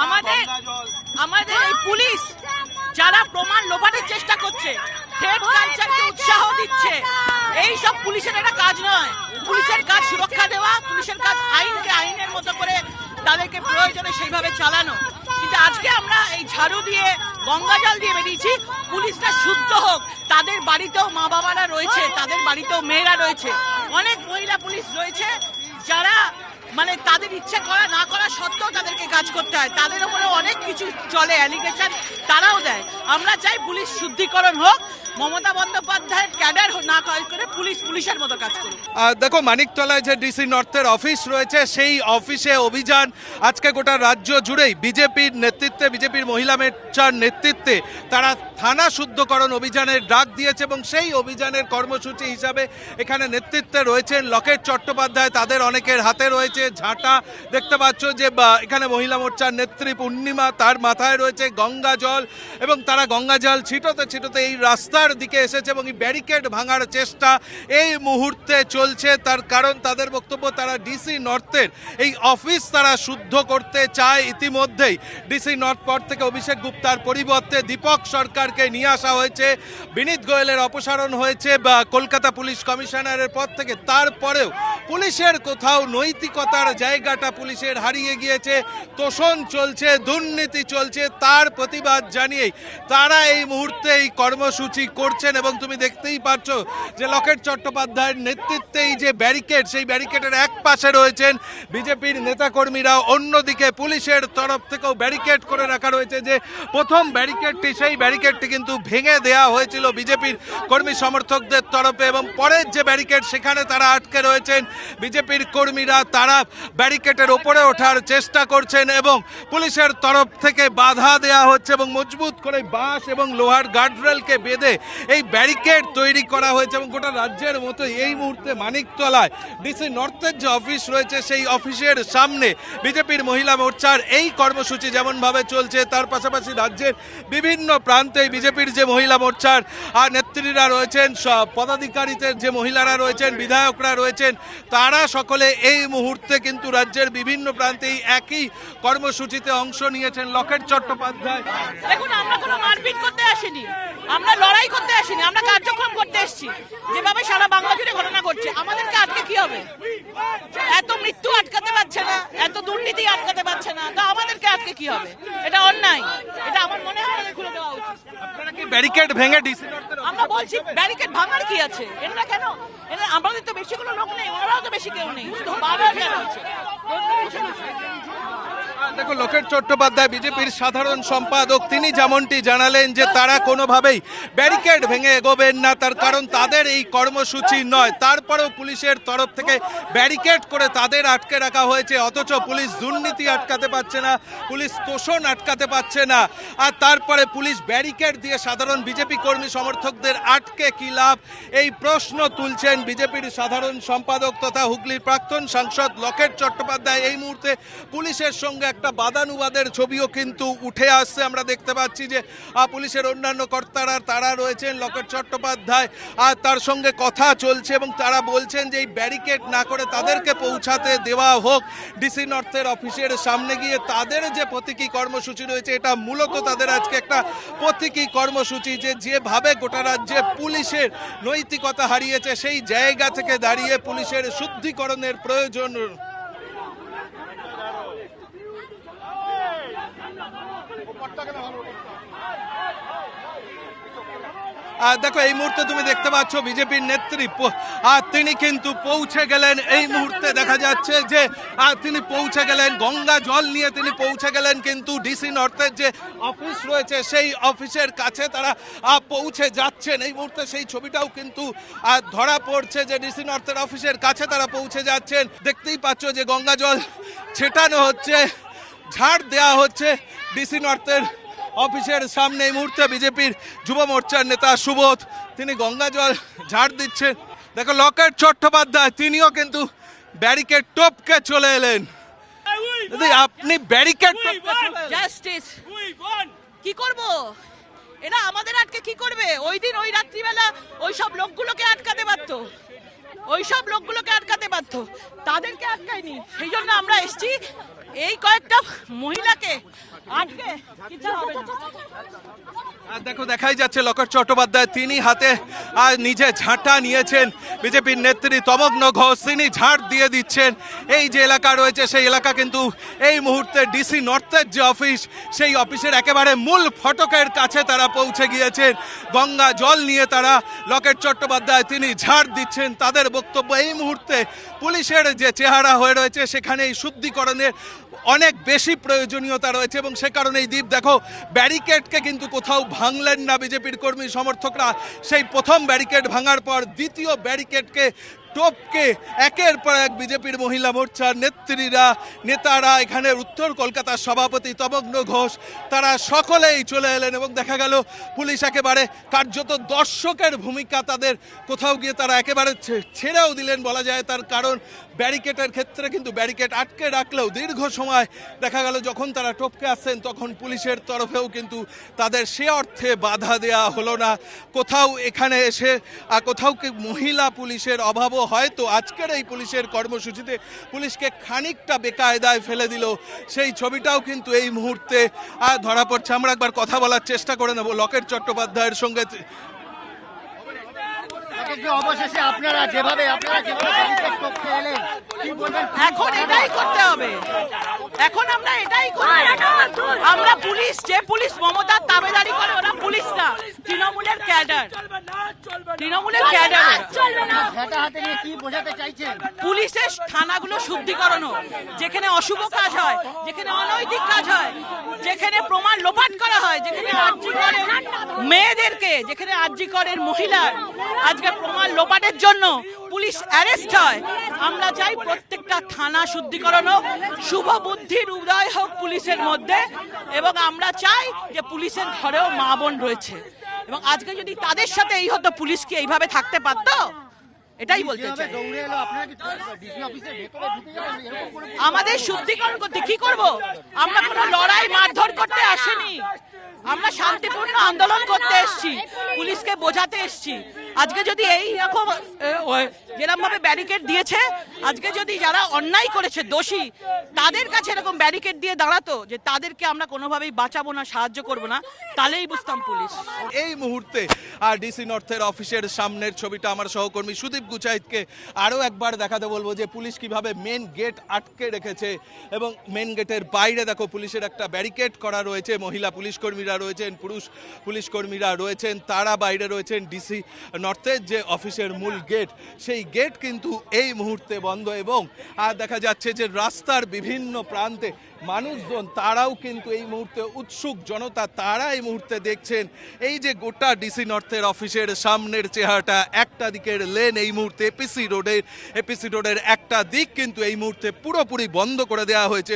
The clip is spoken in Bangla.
আমাদের এই পুলিশ যারা প্রমাণ লোপাটের চেষ্টা করছে, থ্রেড কালচারকে উৎসাহ দিচ্ছে, এই সব পুলিশের একটা কাজ নয়। পুলিশের কাজ সুরক্ষা দেওয়া, পুলিশের কাজ আইনকে আইনের মতো করে তাদেরকে প্রয়োজনে সেইভাবে চালানো। কিন্তু আজকে আমরা এই ঝাড়ু দিয়ে গঙ্গা জল দিয়ে বেরিয়েছি, পুলিশটা শুদ্ধ হোক। তাদের বাড়িতেও মা বাবারা রয়েছে, তাদের বাড়িতেও মেয়েরা রয়েছে, অনেক মহিলা পুলিশ রয়েছে যারা মানে তাদের ইচ্ছা করা না করা সত্ত্বেও তাদেরকে কাজ করতে হয়, তাদের উপরে অনেক কিছু চলে, অ্যালিগেশন তারাও দেয়। আমরা চাই পুলিশ শুদ্ধিকরণ হোক, মমতা বন্দ্যোপাধ্যায়ের ক্যাডার না করে পুলিশ পুলিশের মতো কাজ করুক। দেখো, মানিকতলায় যে ডিসি নর্থের অফিস রয়েছে, সেই অফিসে অভিযান আজকে গোটা রাজ্য জুড়েই বিজেপির নেতৃত্বে, বিজেপির মহিলা মোর্চার নেতৃত্বে তারা থানা শুদ্ধকরণ অভিযানের ডাক দিয়েছে এবং সেই অভিযানের কর্মসূচি হিসাবে এখানে নেতৃত্বে রয়েছেন লকেট চট্টোপাধ্যায়। তাদের অনেকের হাতে রয়েছে ঝাঁটা, দেখতে পাচ্ছ যে এখানে মহিলা মোর্চার নেত্রী পূর্ণিমা, তার মাথায় রয়েছে গঙ্গা জল এবং তারা গঙ্গা জল ছিটোতে ছিটোতে এই রাস্তার দিকে এসেছে এবং এই ব্যারিকেড ভাঙার চেষ্টা এই মুহূর্তে চলছে। তার কারণ তাদের বক্তব্য, তারা ডিসি নর্থের এই অফিস তারা শুদ্ধ করতে চায়। ইতিমধ্যেই ডিসি নর্থ পদ থেকে অভিষেক গুপ্তার পরিবর্তে দীপক সরকারকে নিয়ে আসা হয়েছে, বিনীত গোয়েলের অপসারণ হয়েছে বা কলকাতা পুলিশ কমিশনারের পদ থেকে। তারপরেও পুলিশের কোথাও নৈতিকতার জায়গাটা পুলিশের হারিয়ে গিয়েছে, তোষণ চলছে, দুর্নীতি চলছে। তার প্রতিবাদ জানিয়েই তারা এই মুহূর্তে এই কর্মসূচি করছেন এবং তুমি দেখতেই পাচ্ছ যে লকেট চট্টোপাধ্যায়ের নেতৃত্বে এই যে ব্যারিকেড, সেই ব্যারিকেডের এক পাশে রয়েছেন বিজেপির নেতাকর্মীরা, অন্যদিকে পুলিশের তরফ থেকেও ব্যারিকেড করে রাখা রয়েছে। যে প্রথম ব্যারিকেডটি, সেই ব্যারিকেডটি কিন্তু ভেঙে দেওয়া হয়েছিল বিজেপির কর্মী সমর্থকদের তরফে এবং পরের যে ব্যারিকেড সেখানে তারা আটকে রয়েছেন বিজেপির কর্মীরা। তারা ব্যারিকেডের ওপরে ওঠার চেষ্টা করছেন এবং পুলিশের তরফ থেকে বাধা দেওয়া হচ্ছে এবং মজবুত করে বাঁশ এবং লোহার গার্ডরেলকে বেঁধে এই ব্যারিকেড তৈরি করা হয়েছে। এবং গোটা রাজ্যের মতো এই মুহূর্তে মানিকতলায় ডিসি নর্থের যে অফিস রয়েছে, সেই অফিসের সামনে বিজেপির মহিলা মোর্চার এই কর্মসূচি যেমনভাবে চলছে, তার পাশাপাশি রাজ্যের বিভিন্ন প্রান্তে বিজেপির যে মহিলা মোর্চার নেত্রীরা রয়েছেন, পদাধিকারীদের যে মহিলারা রয়েছেন, বিধায়করা রয়েছেন, তারা সকলে এই মুহূর্তে কিন্তু রাজ্যের বিভিন্ন প্রান্তে একই কর্মসূচিতে অংশ নিয়েছেন। লকেট চট্টোপাধ্যায়, দেখুন, আমরা কোনো মারপিট করতে আসিনি, আমরা লড়াই করতে আসিনি, আমরা কার্যক্রম করতে এসেছি। যেভাবে সারা বাংলা জুড়ে ঘটনা ঘটছে, আমাদেরকে আটকে কি হবে? এত মৃত্যু আটকাতে পারছে না, এত দুর্নীতি আটকাতে পারছে না, তো আমাদেরকে আটকে কি হবে? এটা অন্যায়, এটা আমার মনে হয় খুলে দেওয়া উচিত। আপনারা কি ব্যারিকেড ভেঙে ডিসি নর্থের? আমরা বলছি ব্যারিকেড ভাঙার কি আছে? এটা কেন? এটা আমাদের তো বেশি কোনো লোক নেই, ওনারাও তো বেশি কেউ নেই, শুধু বারবার কেন হচ্ছে? দেখো, লকেট চট্টোপাধ্যায় বিজেপির সাধারণ সম্পাদক, তিনি যেমনটি জানালেন যে তারা কোনোভাবেই ব্যারিকেড ভেঙে এগোবেন না, তার কারণ তাদের এই কর্মসূচি নয়। তারপরেও পুলিশের তরফ থেকে ব্যারিকেড করে তাদের আটকে রাখা হয়েছে, অথচ পুলিশ দুর্নীতি আটকাতে পারছে না, পুলিশ তোষণ আটকাতে পারছে না। আর তারপরে পুলিশ ব্যারিকেড দিয়ে সাধারণ বিজেপি কর্মী সমর্থকদের আটকে কি লাভ, এই প্রশ্ন তুলছেন বিজেপির সাধারণ সম্পাদক তথা হুগলির প্রাক্তন সাংসদ লকেট চট্টোপাধ্যায়। এই মুহূর্তে পুলিশের সঙ্গে একটা বাদানুবাদের ছবিও কিন্তু উঠে আসছে। আমরা দেখতে পাচ্ছি যে পুলিশের অন্যান্য কর্তারা তারা রয়েছেন, লকেট চট্টোপাধ্যায় আর তার সঙ্গে কথা চলছে এবং তারা বলছেন যে এই ব্যারিকেড না করে তাদেরকে পৌঁছাতে দেওয়া হোক ডিসি নর্থের অফিসের সামনে গিয়ে। তাদের যে প্রতীকী কর্মসূচি রয়েছে, এটা মূলত তাদের আজকে একটা প্রতীকী কর্মসূচি, যে যেভাবে গোটা রাজ্যে পুলিশের নৈতিকতা হারিয়েছে, সেই জায়গা থেকে দাঁড়িয়ে পুলিশের শুদ্ধিকরণের প্রয়োজন। দেখো, এই মুহূর্তে তুমি দেখতে পাচ্ছ বিজেপির নেত্রী তিনি কিন্তু পৌঁছে গেলেন। এই মুহূর্তে দেখা যাচ্ছে যে তিনি পৌঁছে গেলেন, গঙ্গা জল নিয়ে তিনি পৌঁছে গেলেন, কিন্তু ডিসি নর্থের যে অফিস রয়েছে সেই অফিসের কাছে তারা পৌঁছে যাচ্ছেন। এই মুহূর্তে সেই ছবিটাও কিন্তু ধরা পড়ছে যে ডিসি নর্থের অফিসের কাছে তারা পৌঁছে যাচ্ছেন। দেখতেই পাচ্ছ যে গঙ্গা জল ছেটানো হচ্ছে, ঝাড় দেওয়া হচ্ছে ডিসি নর্থের অফিসের সামনে। এই মুহূর্তে বিজেপির যুব মোর্চার নেতা সুবোধ, তিনি গঙ্গা জল ঝাড় দিচ্ছেন। দেখো, লকেট চট্টোপাধ্যায় তিনিও কিন্তু ব্যারিকেড টপকে চলে এলেন। আপনি ব্যারিকেড জাস্টিস কি করব? এরা আমাদের আটকে কি করবে? ওই দিন ওই রাত্রিবেলা ওই সব লোকগুলোকে আটকাতে পারতো, ওই সব লোকগুলোকে আটকাতে পারতো, তাদেরকে আটকায়নি। সেই জন্য আমরা এসছি এই কয়েকটা মহিলাকে আটকে কিছু হবে না। আর দেখো দেখাই যাচ্ছে লকেট চট্টোপাধ্যায় তিনি হাতে আর নিজে ঝাঁটা নিয়েছেন, বিজেপির নেত্রী তমগ্ন ঘোষ তিনি ঝাঁট দিয়ে দিচ্ছেন। এই যে এলাকা রয়েছে সেই এলাকা কিন্তু এই মুহূর্তে ডিসি নর্থের যে অফিস সেই অফিসের একেবারে মূল ফটকের কাছে তারা পৌঁছে গিয়েছেন। গঙ্গা জল নিয়ে তারা লকেট চট্টোপাধ্যায় তিনি ঝাড় দিচ্ছেন। তাদের বক্তব্য এই মুহূর্তে পুলিশের যে চেহারা হয়ে রয়েছে সেখানে এই শুদ্ধিকরণের অনেক বেশি প্রয়োজনীয়তা রয়েছে এবং সে কারণে এই দ্বীপ দেখো ব্যারিকেডকে কিন্তু কোথাও ভাঙলেন না বিজেপির কর্মী সমর্থকরা। সেই প্রথম ব্যারিকেড ভাঙার পর দ্বিতীয় ব্যারিকেডকে টপকে একের পর এক বিজেপির মহিলা মোর্চার নেতারা এখানে উত্তর কলকাতার সভাপতি তমগ্ন ঘোষ তারা সকলেই চলে এলেন এবং দেখা গেল পুলিশ একেবারে কার্যত দর্শকের ভূমিকা তাদের কোথাও গিয়ে তারা একেবারে ছেড়েও দিলেন বলা যায়। তার কারণ ব্যারিকেডের ক্ষেত্রে কিন্তু ব্যারিকেড আটকে রাখলেও দীর্ঘ সময় দেখা গেল যখন তারা টপকে আসছেন তখন পুলিশের তরফেও কিন্তু তাদের সে অর্থে বাধা দেয়া হলো না। কোথাও এখানে এসে কোথাও কি মহিলা পুলিশের অভাবও হয়তো আজকের এই পুলিশের কর্মসূচিতে পুলিশকে খানিকটা বেকায়দায় ফেলে দিল, সেই ছবিটাও কিন্তু এই মুহূর্তে ধরা পড়ছে। আমরা একবার কথা বলার চেষ্টা করে নেব লকেট চট্টোপাধ্যায়ের সঙ্গে। অবশেষে আপনারা যেভাবে এখন এটাই করতে হবে, এখন আমরা এটাই করি। আমরা পুলিশ, যে পুলিশ মমতার তাবেদারি করে ওরা পুলিশ না, তৃণমূলের ক্যাডার, তৃণমূলের ক্যাডার। হাতে নিয়ে কি বোঝাতে চাইছেন? পুলিশের থানাগুলো শুদ্ধিকরণ হোক, যেখানে অশুভ কাজ হয়, যেখানে অনৈতিক কাজ হয়, যেখানে প্রমাণ লোপাট করা হয়, যেখানে আরজিকরের মেয়েদেরকে, যেখানে আরজিকরের মহিলার আজকে প্রমাণ লোপাটের জন্য পুলিশ অ্যারেস্ট হয়। আমরা চাই প্রত্যেকটা থানা শুদ্ধিকরণ হোক, শুভ বুদ্ধির উদয় হোক পুলিশের মধ্যে, এবং আমরা চাই যে পুলিশের ঘরেও মা বোন রয়েছে এবং আজকে যদি তাদের সাথে এই হতো পুলিশ কি এইভাবে থাকতে পারতো? এটাই বলতে চাই। আমাদের শুদ্ধিকরণ করতে কি করব? আমরা কোনো লড়াই মারধর করতে আসেনি, আমরা শান্তিপূর্ণ আন্দোলন করতে এসেছি, পুলিশকে বোঝাতে এসেছি। আজকে যদি এই রকম যেরকম ভাবে ব্যারিকেড দিয়েছে, আজকে যদি যারা অন্যায় করেছে দোষী তাদের কাছে এরকম ব্যারিকেড দিয়ে দাঁড়াতো যে তাদেরকে আমরা কোনোভাবেই বাঁচাবো না, সাহায্য করবো না, তাহলেই বুঝতাম পুলিশ। এই মুহূর্তে ডিসি নর্থের অফিসের সামনের ছবিটা আমার সহকর্মী সুদীপ গুচাইতকে আরও একবার দেখাতে বলবো যে পুলিশ কিভাবে মেন গেট আটকে রেখেছে এবং মেন গেটের বাইরে দেখো পুলিশের একটা ব্যারিকেড করা রয়েছে। মহিলা পুলিশ কর্মীরা রয়েছেন, পুরুষ পুলিশ কর্মীরা রয়েছেন, তারা বাইরে রয়েছেন। ডিসি নর্থের যে অফিসের মূল গেট সেই গেট কিন্তু এই মুহূর্তে বন্ধ এবং দেখা যাচ্ছে যে রাস্তার বিভিন্ন প্রান্তে মানুষজন তারাও কিন্তু এই মুহূর্তে উৎসুক জনতা, তারা এই মুহূর্তে দেখছেন এই যে গোটা ডিসি নর্থের অফিসের সামনের চেহারাটা। একটা দিকের লেন এই মুহূর্তে এপিসি রোডের একটা দিক কিন্তু এই মুহূর্তে পুরোপুরি বন্ধ করে দেওয়া হয়েছে।